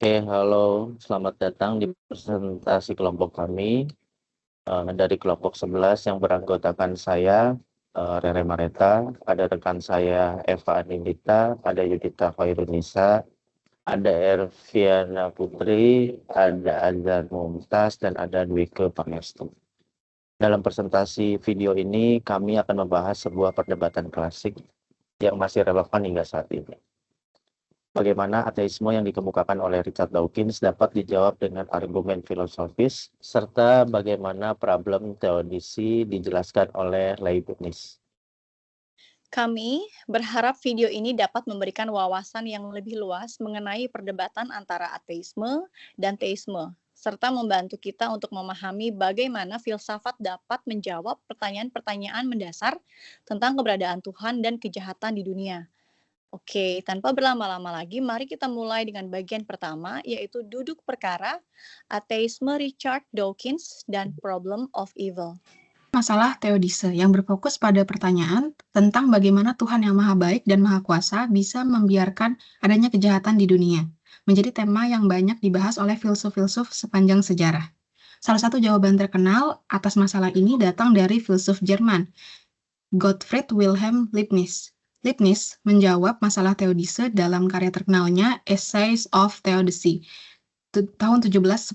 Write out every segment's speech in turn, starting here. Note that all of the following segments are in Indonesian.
Halo, selamat datang di presentasi kelompok kami dari kelompok 11 yang beranggotakan saya, Rere Mareta, ada rekan saya Eva Anindita, ada Yudita Khairunisa, ada Erviana Putri, ada Azan Mumtaz, dan ada Dwike Pangestu. Dalam presentasi video ini, kami akan membahas sebuah perdebatan klasik yang masih relevan hingga saat ini. Bagaimana ateisme yang dikemukakan oleh Richard Dawkins dapat dijawab dengan argumen filosofis, serta bagaimana problem teodisi dijelaskan oleh Leibniz. Kami berharap video ini dapat memberikan wawasan yang lebih luas mengenai perdebatan antara ateisme dan teisme, serta membantu kita untuk memahami bagaimana filsafat dapat menjawab pertanyaan-pertanyaan mendasar tentang keberadaan Tuhan dan kejahatan di dunia. Oke, tanpa berlama-lama lagi, mari kita mulai dengan bagian pertama, yaitu duduk perkara, ateisme Richard Dawkins, dan problem of evil. Masalah teodise yang berfokus pada pertanyaan tentang bagaimana Tuhan yang Maha Baik dan Maha Kuasa bisa membiarkan adanya kejahatan di dunia, menjadi tema yang banyak dibahas oleh filsuf-filsuf sepanjang sejarah. Salah satu jawaban terkenal atas masalah ini datang dari filsuf Jerman, Gottfried Wilhelm Leibniz. Leibniz menjawab masalah teodise dalam karya terkenalnya Essays of Theodicy tahun 1710,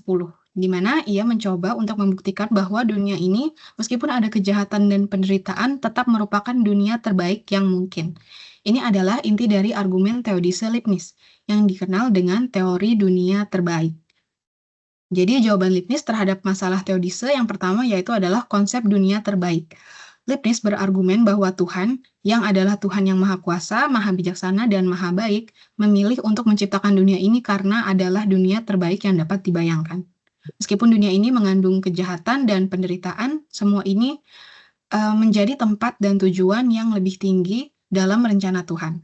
di mana ia mencoba untuk membuktikan bahwa dunia ini, meskipun ada kejahatan dan penderitaan, tetap merupakan dunia terbaik yang mungkin. Ini adalah inti dari argumen teodise Leibniz, yang dikenal dengan teori dunia terbaik. Jadi jawaban Leibniz terhadap masalah teodise yang pertama yaitu adalah konsep dunia terbaik. Leibniz berargumen bahwa Tuhan, yang adalah Tuhan yang Maha Kuasa, Maha Bijaksana, dan Maha Baik, memilih untuk menciptakan dunia ini karena adalah dunia terbaik yang dapat dibayangkan. Meskipun dunia ini mengandung kejahatan dan penderitaan, semua ini menjadi tempat dan tujuan yang lebih tinggi dalam rencana Tuhan.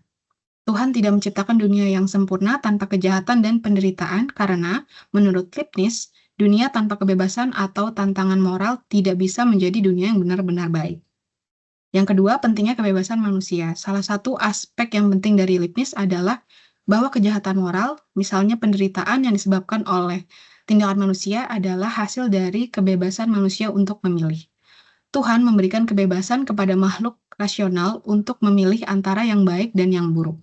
Tuhan tidak menciptakan dunia yang sempurna tanpa kejahatan dan penderitaan karena, menurut Leibniz, dunia tanpa kebebasan atau tantangan moral tidak bisa menjadi dunia yang benar-benar baik. Yang kedua, pentingnya kebebasan manusia. Salah satu aspek yang penting dari Leibniz adalah bahwa kejahatan moral, misalnya penderitaan yang disebabkan oleh tindakan manusia adalah hasil dari kebebasan manusia untuk memilih. Tuhan memberikan kebebasan kepada makhluk rasional untuk memilih antara yang baik dan yang buruk.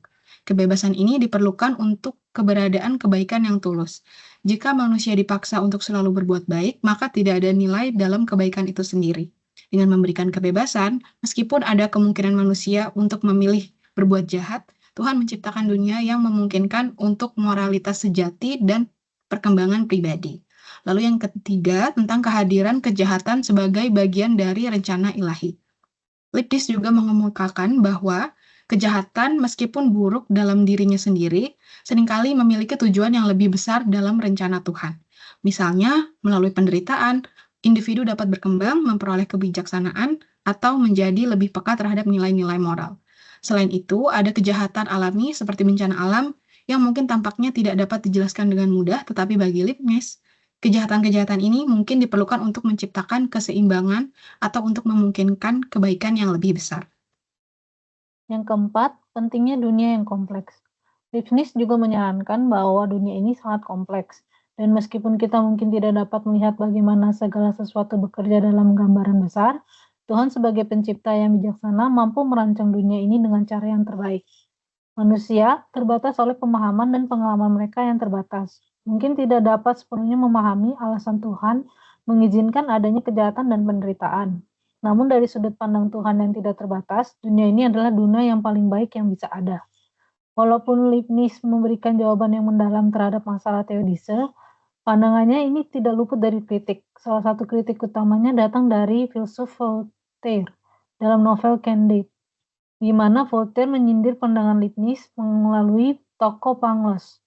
Kebebasan ini diperlukan untuk keberadaan kebaikan yang tulus. Jika manusia dipaksa untuk selalu berbuat baik, maka tidak ada nilai dalam kebaikan itu sendiri. Dengan memberikan kebebasan, meskipun ada kemungkinan manusia untuk memilih berbuat jahat, Tuhan menciptakan dunia yang memungkinkan untuk moralitas sejati dan perkembangan pribadi. Lalu yang ketiga, tentang kehadiran kejahatan sebagai bagian dari rencana ilahi. Leibniz juga mengemukakan bahwa kejahatan meskipun buruk dalam dirinya sendiri, seringkali memiliki tujuan yang lebih besar dalam rencana Tuhan. Misalnya, melalui penderitaan, individu dapat berkembang, memperoleh kebijaksanaan, atau menjadi lebih peka terhadap nilai-nilai moral. Selain itu, ada kejahatan alami seperti bencana alam yang mungkin tampaknya tidak dapat dijelaskan dengan mudah, tetapi bagi Leibniz, kejahatan-kejahatan ini mungkin diperlukan untuk menciptakan keseimbangan atau untuk memungkinkan kebaikan yang lebih besar. Yang keempat, pentingnya dunia yang kompleks. Leibniz juga menyarankan bahwa dunia ini sangat kompleks, dan meskipun kita mungkin tidak dapat melihat bagaimana segala sesuatu bekerja dalam gambaran besar, Tuhan sebagai pencipta yang bijaksana mampu merancang dunia ini dengan cara yang terbaik. Manusia terbatas oleh pemahaman dan pengalaman mereka yang terbatas. Mungkin tidak dapat sepenuhnya memahami alasan Tuhan mengizinkan adanya kejahatan dan penderitaan. Namun dari sudut pandang Tuhan yang tidak terbatas, dunia ini adalah dunia yang paling baik yang bisa ada. Walaupun Leibniz memberikan jawaban yang mendalam terhadap masalah teodise, pandangannya ini tidak luput dari kritik. Salah satu kritik utamanya datang dari filsuf Voltaire dalam novel Candide, di mana Voltaire menyindir pandangan Leibniz melalui tokoh Pangloss,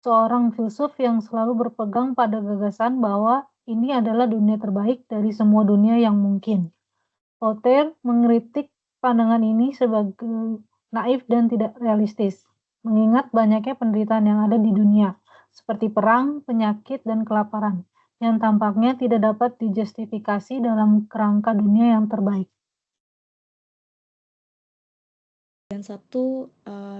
seorang filsuf yang selalu berpegang pada gagasan bahwa ini adalah dunia terbaik dari semua dunia yang mungkin. Voltaire mengkritik pandangan ini sebagai naif dan tidak realistis, mengingat banyaknya penderitaan yang ada di dunia, seperti perang, penyakit, dan kelaparan, yang tampaknya tidak dapat dijustifikasi dalam kerangka dunia yang terbaik.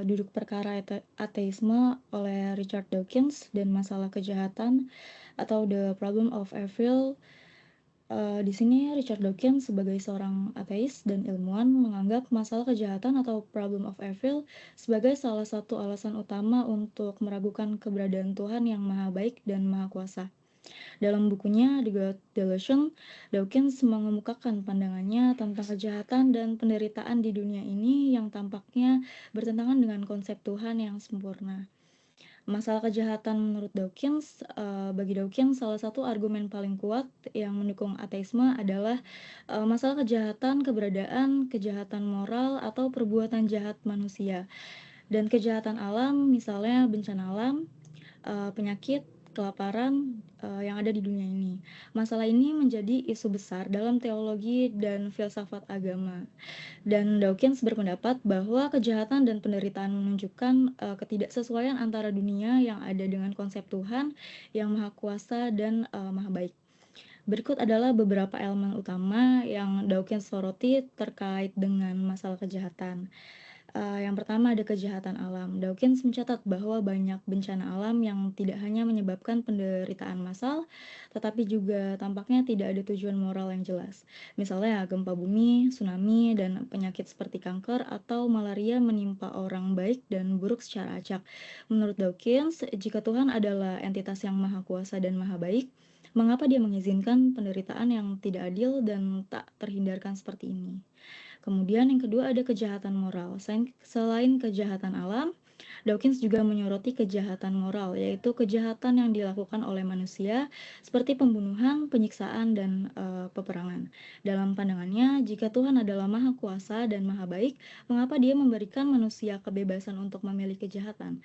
Duduk Perkara Ateisme oleh Richard Dawkins dan Masalah Kejahatan atau The Problem of Evil. Di sini Richard Dawkins sebagai seorang ateis dan ilmuwan menganggap masalah kejahatan atau problem of evil sebagai salah satu alasan utama untuk meragukan keberadaan Tuhan yang maha baik dan maha kuasa. Dalam bukunya The God Delusion, Dawkins mengemukakan pandangannya tentang kejahatan dan penderitaan di dunia ini yang tampaknya bertentangan dengan konsep Tuhan yang sempurna. Masalah kejahatan menurut Dawkins, bagi Dawkins salah satu argumen paling kuat yang mendukung ateisme adalah masalah kejahatan, keberadaan, kejahatan moral atau perbuatan jahat manusia. Dan kejahatan alam, misalnya bencana alam, penyakit, kelaparan yang ada di dunia ini. Masalah ini menjadi isu besar dalam teologi dan filsafat agama. Dan Dawkins berpendapat bahwa kejahatan dan penderitaan menunjukkan ketidaksesuaian antara dunia yang ada dengan konsep Tuhan yang maha kuasa dan maha baik. Berikut adalah beberapa elemen utama yang Dawkins soroti terkait dengan masalah kejahatan. Yang pertama ada kejahatan alam. Dawkins mencatat bahwa banyak bencana alam yang tidak hanya menyebabkan penderitaan massal, tetapi juga tampaknya tidak ada tujuan moral yang jelas. Misalnya gempa bumi, tsunami, dan penyakit seperti kanker atau malaria menimpa orang baik dan buruk secara acak. Menurut Dawkins, jika Tuhan adalah entitas yang maha kuasa dan maha baik, mengapa dia mengizinkan penderitaan yang tidak adil dan tak terhindarkan seperti ini? Kemudian yang kedua ada kejahatan moral. Selain kejahatan alam, Dawkins juga menyoroti kejahatan moral, yaitu kejahatan yang dilakukan oleh manusia seperti pembunuhan, penyiksaan, dan peperangan. Dalam pandangannya, jika Tuhan adalah maha kuasa dan maha baik, mengapa dia memberikan manusia kebebasan untuk memilih kejahatan?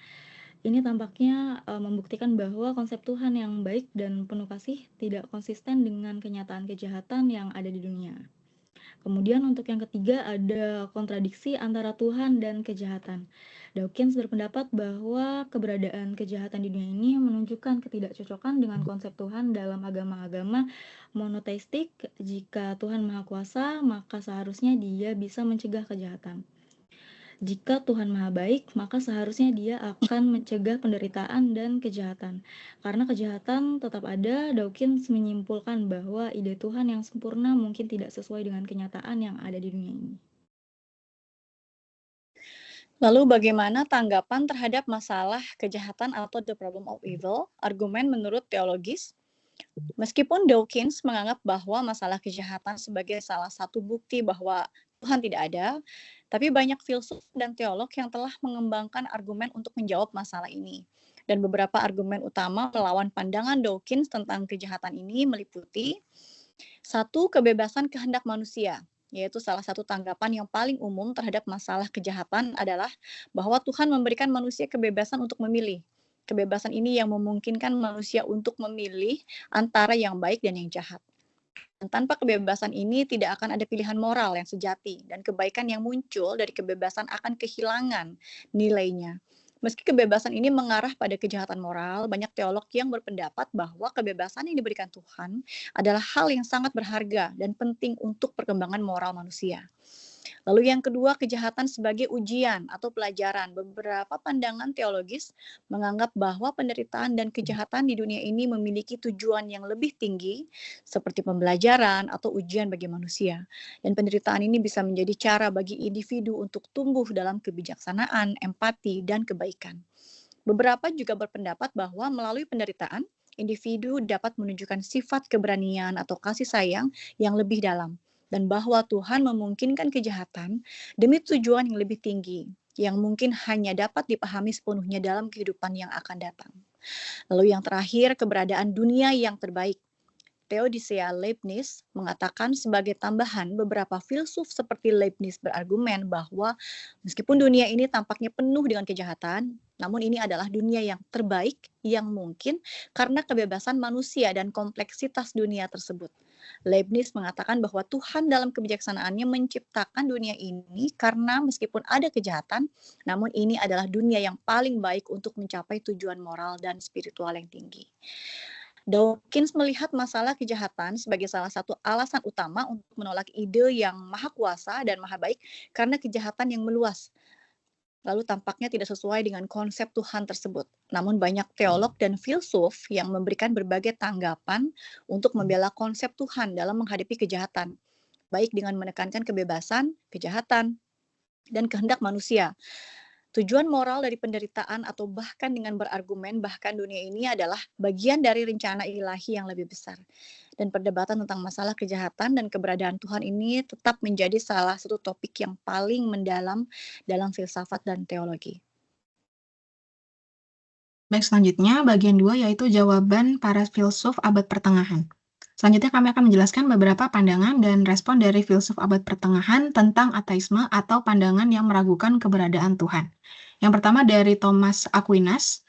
Ini tampaknya membuktikan bahwa konsep Tuhan yang baik dan penuh kasih tidak konsisten dengan kenyataan kejahatan yang ada di dunia. Kemudian untuk yang ketiga ada kontradiksi antara Tuhan dan kejahatan. Dawkins berpendapat bahwa keberadaan kejahatan di dunia ini menunjukkan ketidakcocokan dengan konsep Tuhan dalam agama-agama monoteistik. Jika Tuhan Maha Kuasa, maka seharusnya Dia bisa mencegah kejahatan. Jika Tuhan Maha Baik, maka seharusnya Dia akan mencegah penderitaan dan kejahatan. Karena kejahatan tetap ada, Dawkins menyimpulkan bahwa ide Tuhan yang sempurna mungkin tidak sesuai dengan kenyataan yang ada di dunia ini. Lalu bagaimana tanggapan terhadap masalah kejahatan atau the problem of evil? Argumen menurut teologis. Meskipun Dawkins menganggap bahwa masalah kejahatan sebagai salah satu bukti bahwa Tuhan tidak ada, tapi banyak filsuf dan teolog yang telah mengembangkan argumen untuk menjawab masalah ini. Dan beberapa argumen utama melawan pandangan Dawkins tentang kejahatan ini meliputi: 1. Kebebasan kehendak manusia, yaitu salah satu tanggapan yang paling umum terhadap masalah kejahatan adalah bahwa Tuhan memberikan manusia kebebasan untuk memilih. Kebebasan ini yang memungkinkan manusia untuk memilih antara yang baik dan yang jahat. Dan tanpa kebebasan ini tidak akan ada pilihan moral yang sejati, dan kebaikan yang muncul dari kebebasan akan kehilangan nilainya. Meski kebebasan ini mengarah pada kejahatan moral, banyak teolog yang berpendapat bahwa kebebasan yang diberikan Tuhan adalah hal yang sangat berharga dan penting untuk perkembangan moral manusia. Lalu yang kedua, kejahatan sebagai ujian atau pelajaran. Beberapa pandangan teologis menganggap bahwa penderitaan dan kejahatan di dunia ini memiliki tujuan yang lebih tinggi, seperti pembelajaran atau ujian bagi manusia. Dan penderitaan ini bisa menjadi cara bagi individu untuk tumbuh dalam kebijaksanaan, empati, dan kebaikan. Beberapa juga berpendapat bahwa melalui penderitaan, individu dapat menunjukkan sifat keberanian atau kasih sayang yang lebih dalam, dan bahwa Tuhan memungkinkan kejahatan demi tujuan yang lebih tinggi, yang mungkin hanya dapat dipahami sepenuhnya dalam kehidupan yang akan datang. Lalu yang terakhir, keberadaan dunia yang terbaik. Theodicea Leibniz mengatakan sebagai tambahan, beberapa filsuf seperti Leibniz berargumen bahwa meskipun dunia ini tampaknya penuh dengan kejahatan, namun ini adalah dunia yang terbaik yang mungkin karena kebebasan manusia dan kompleksitas dunia tersebut. Leibniz mengatakan bahwa Tuhan dalam kebijaksanaannya menciptakan dunia ini karena meskipun ada kejahatan, namun ini adalah dunia yang paling baik untuk mencapai tujuan moral dan spiritual yang tinggi. Dawkins melihat masalah kejahatan sebagai salah satu alasan utama untuk menolak ide yang maha kuasa dan maha baik karena kejahatan yang meluas. lalu tampaknya tidak sesuai dengan konsep Tuhan tersebut. Namun banyak teolog dan filsuf yang memberikan berbagai tanggapan untuk membela konsep Tuhan dalam menghadapi kejahatan, baik dengan menekankan kebebasan, kejahatan, dan kehendak manusia. Tujuan moral dari penderitaan atau bahkan dengan berargumen bahkan dunia ini adalah bagian dari rencana ilahi yang lebih besar. Dan perdebatan tentang masalah kejahatan dan keberadaan Tuhan ini tetap menjadi salah satu topik yang paling mendalam dalam filsafat dan teologi. Baik, selanjutnya bagian 2 yaitu jawaban para filsuf abad pertengahan. Selanjutnya kami akan menjelaskan beberapa pandangan dan respon dari filsuf abad pertengahan tentang ateisme atau pandangan yang meragukan keberadaan Tuhan. Yang pertama dari Thomas Aquinas.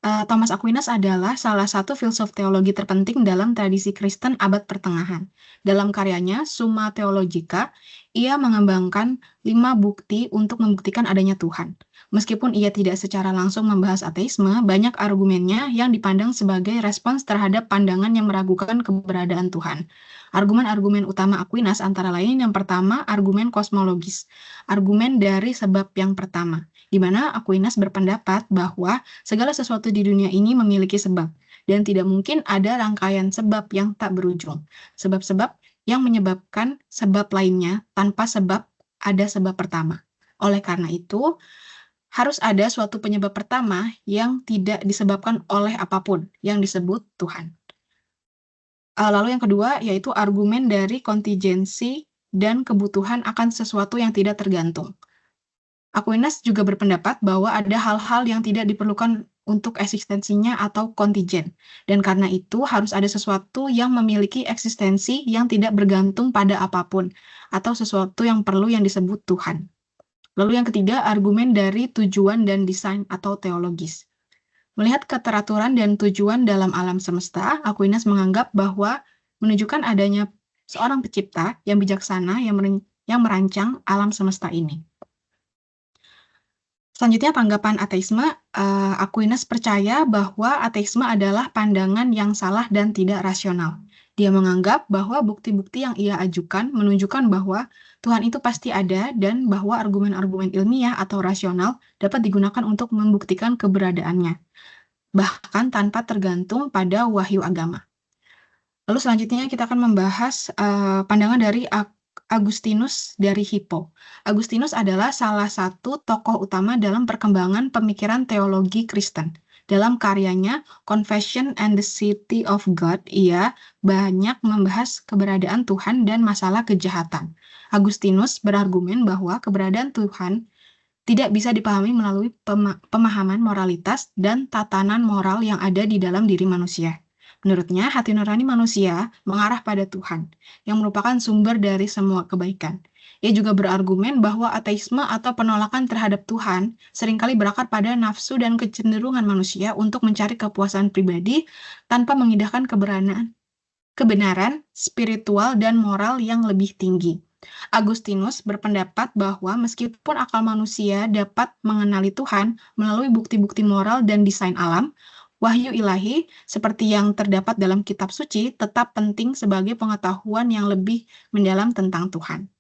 Thomas Aquinas adalah salah satu filsuf teologi terpenting dalam tradisi Kristen abad pertengahan. Dalam karyanya Summa Theologica, ia mengembangkan 5 bukti untuk membuktikan adanya Tuhan. Meskipun ia tidak secara langsung membahas ateisme, banyak argumennya yang dipandang sebagai respons terhadap pandangan yang meragukan keberadaan Tuhan. Argumen-argumen utama Aquinas antara lain yang pertama, argumen kosmologis. Argumen dari sebab yang pertama, di mana Aquinas berpendapat bahwa segala sesuatu di dunia ini memiliki sebab, dan tidak mungkin ada rangkaian sebab yang tak berujung. Sebab-sebab yang menyebabkan sebab lainnya tanpa sebab ada sebab pertama. Oleh karena itu, harus ada suatu penyebab pertama yang tidak disebabkan oleh apapun yang disebut Tuhan. Lalu yang kedua yaitu argumen dari kontingensi dan kebutuhan akan sesuatu yang tidak tergantung. Aquinas juga berpendapat bahwa ada hal-hal yang tidak diperlukan untuk eksistensinya atau kontingen, dan karena itu harus ada sesuatu yang memiliki eksistensi yang tidak bergantung pada apapun, atau sesuatu yang perlu yang disebut Tuhan. Lalu yang ketiga, argumen dari tujuan dan desain atau teologis. Melihat keteraturan dan tujuan dalam alam semesta, Aquinas menganggap bahwa menunjukkan adanya seorang pencipta yang bijaksana yang merancang alam semesta ini. Selanjutnya, tanggapan ateisme. Aquinas percaya bahwa ateisme adalah pandangan yang salah dan tidak rasional. Dia menganggap bahwa bukti-bukti yang ia ajukan menunjukkan bahwa Tuhan itu pasti ada dan bahwa argumen-argumen ilmiah atau rasional dapat digunakan untuk membuktikan keberadaannya, bahkan tanpa tergantung pada wahyu agama. Lalu selanjutnya kita akan membahas pandangan dari Agustinus dari Hippo. Agustinus adalah salah satu tokoh utama dalam perkembangan pemikiran teologi Kristen. Dalam karyanya Confession and the City of God, ia banyak membahas keberadaan Tuhan dan masalah kejahatan. Agustinus berargumen bahwa keberadaan Tuhan tidak bisa dipahami melalui pemahaman moralitas dan tatanan moral yang ada di dalam diri manusia. Menurutnya, hati nurani manusia mengarah pada Tuhan, yang merupakan sumber dari semua kebaikan. Ia juga berargumen bahwa ateisme atau penolakan terhadap Tuhan seringkali berakar pada nafsu dan kecenderungan manusia untuk mencari kepuasan pribadi tanpa mengindahkan kebenaran spiritual dan moral yang lebih tinggi. Agustinus berpendapat bahwa meskipun akal manusia dapat mengenali Tuhan melalui bukti-bukti moral dan desain alam, wahyu ilahi seperti yang terdapat dalam kitab suci tetap penting sebagai pengetahuan yang lebih mendalam tentang Tuhan.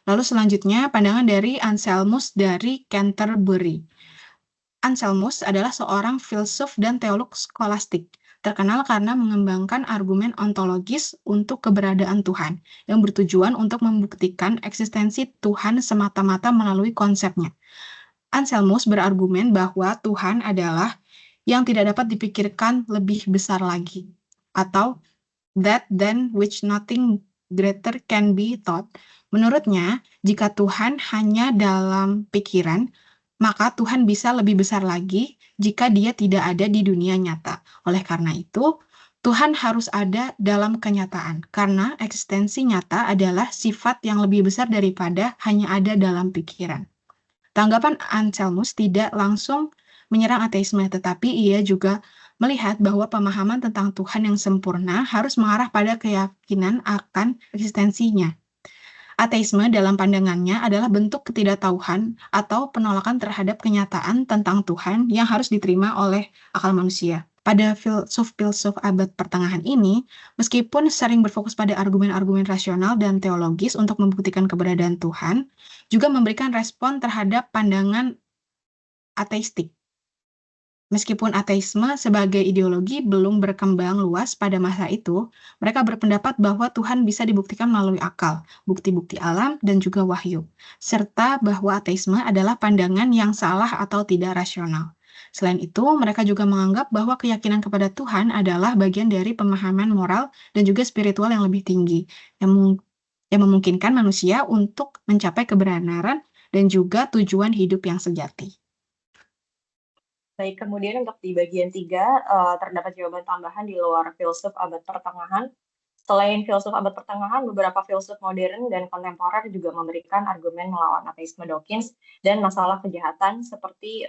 Lalu selanjutnya pandangan dari Anselmus dari Canterbury. Anselmus adalah seorang filsuf dan teolog skolastik, terkenal karena mengembangkan argumen ontologis untuk keberadaan Tuhan, yang bertujuan untuk membuktikan eksistensi Tuhan semata-mata melalui konsepnya. Anselmus berargumen bahwa Tuhan adalah yang tidak dapat dipikirkan lebih besar lagi, atau that than which nothing greater can be thought. Menurutnya, jika Tuhan hanya dalam pikiran, maka Tuhan bisa lebih besar lagi jika dia tidak ada di dunia nyata. Oleh karena itu, Tuhan harus ada dalam kenyataan, karena eksistensi nyata adalah sifat yang lebih besar daripada hanya ada dalam pikiran. Tanggapan Anselmus tidak langsung menyerang ateisme, tetapi ia juga melihat bahwa pemahaman tentang Tuhan yang sempurna harus mengarah pada keyakinan akan eksistensinya. Ateisme dalam pandangannya adalah bentuk ketidaktahuan atau penolakan terhadap kenyataan tentang Tuhan yang harus diterima oleh akal manusia. Pada filsuf-filsuf abad pertengahan ini, meskipun sering berfokus pada argumen-argumen rasional dan teologis untuk membuktikan keberadaan Tuhan, juga memberikan respon terhadap pandangan ateistik. Meskipun ateisme sebagai ideologi belum berkembang luas pada masa itu, mereka berpendapat bahwa Tuhan bisa dibuktikan melalui akal, bukti-bukti alam, dan juga wahyu, serta bahwa ateisme adalah pandangan yang salah atau tidak rasional. Selain itu, mereka juga menganggap bahwa keyakinan kepada Tuhan adalah bagian dari pemahaman moral dan juga spiritual yang lebih tinggi, yang memungkinkan manusia untuk mencapai kebenaran dan juga tujuan hidup yang sejati. Baik, kemudian untuk di bagian 3, terdapat jawaban tambahan di luar filsuf abad pertengahan. Selain filsuf abad pertengahan, beberapa filsuf modern dan kontemporer juga memberikan argumen melawan ateisme Dawkins dan masalah kejahatan seperti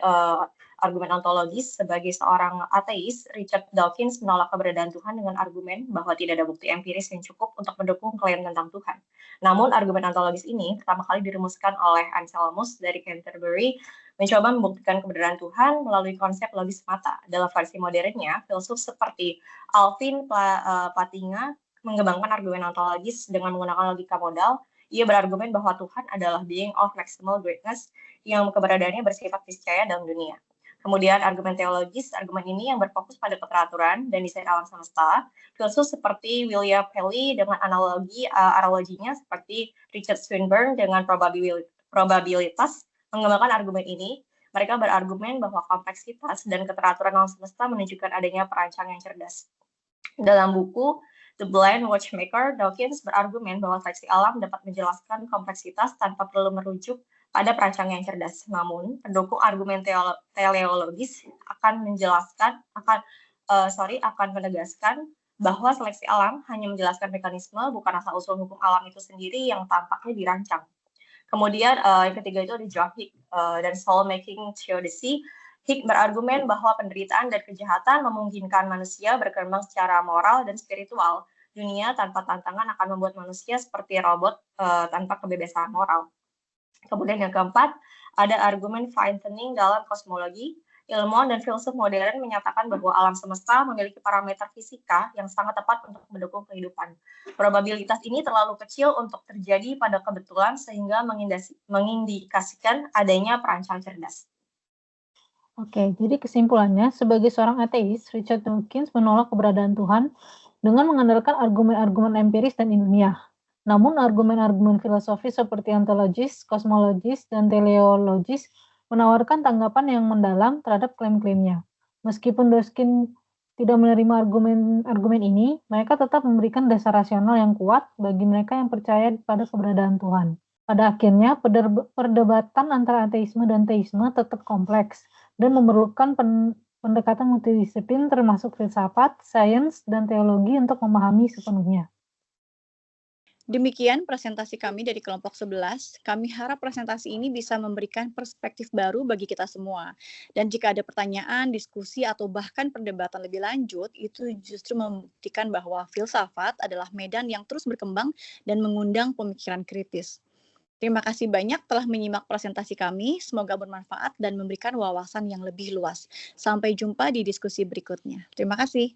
argumen ontologis. Sebagai seorang ateis, Richard Dawkins menolak keberadaan Tuhan dengan argumen bahwa tidak ada bukti empiris yang cukup untuk mendukung klaim tentang Tuhan. Namun, argumen ontologis ini pertama kali dirumuskan oleh Anselmus dari Canterbury, mencoba membuktikan keberadaan Tuhan melalui konsep logis semata. Dalam versi modernnya, filsuf seperti Alvin Plantinga mengembangkan argumen ontologis dengan menggunakan logika modal. Ia berargumen bahwa Tuhan adalah being of maximal greatness yang keberadaannya bersifat niscaya dalam dunia. Kemudian argumen teologis, argumen ini yang berfokus pada keteraturan dan desain alam semesta. Filsuf seperti William Paley dengan analoginya seperti Richard Swinburne dengan probabilitas mengembangkan argumen ini. Mereka berargumen bahwa kompleksitas dan keteraturan alam semesta menunjukkan adanya perancang yang cerdas. Dalam buku The Blind Watchmaker, Dawkins berargumen bahwa seleksi alam dapat menjelaskan kompleksitas tanpa perlu merujuk pada perancang yang cerdas. Namun, pendukung argumen teleologis akan menegaskan bahwa seleksi alam hanya menjelaskan mekanisme, bukan asal-usul hukum alam itu sendiri yang tampaknya dirancang. Kemudian yang ketiga itu ada John Hick dan Soul Making Theodicy. Hick berargumen bahwa penderitaan dan kejahatan memungkinkan manusia berkembang secara moral dan spiritual. Dunia tanpa tantangan akan membuat manusia seperti robot tanpa kebebasan moral. Kemudian yang keempat, ada argumen fine-tuning dalam kosmologi. Ilmuwan dan filsuf modern menyatakan bahwa alam semesta memiliki parameter fisika yang sangat tepat untuk mendukung kehidupan. Probabilitas ini terlalu kecil untuk terjadi pada kebetulan sehingga mengindikasikan adanya perancang cerdas. Oke, jadi kesimpulannya, sebagai seorang ateis, Richard Dawkins menolak keberadaan Tuhan dengan mengandalkan argumen-argumen empiris dan ilmiah. Namun, argumen-argumen filosofis seperti ontologis, kosmologis, dan teleologis menawarkan tanggapan yang mendalam terhadap klaim-klaimnya. Meskipun Dawkins tidak menerima argumen ini, mereka tetap memberikan dasar rasional yang kuat bagi mereka yang percaya pada keberadaan Tuhan. Pada akhirnya, perdebatan antara ateisme dan teisme tetap kompleks dan memerlukan pendekatan multidisiplin termasuk filsafat, sains, dan teologi untuk memahami sepenuhnya. Demikian presentasi kami dari kelompok 11. Kami harap presentasi ini bisa memberikan perspektif baru bagi kita semua. Dan jika ada pertanyaan, diskusi, atau bahkan perdebatan lebih lanjut, itu justru membuktikan bahwa filsafat adalah medan yang terus berkembang dan mengundang pemikiran kritis. Terima kasih banyak telah menyimak presentasi kami. Semoga bermanfaat dan memberikan wawasan yang lebih luas. Sampai jumpa di diskusi berikutnya. Terima kasih.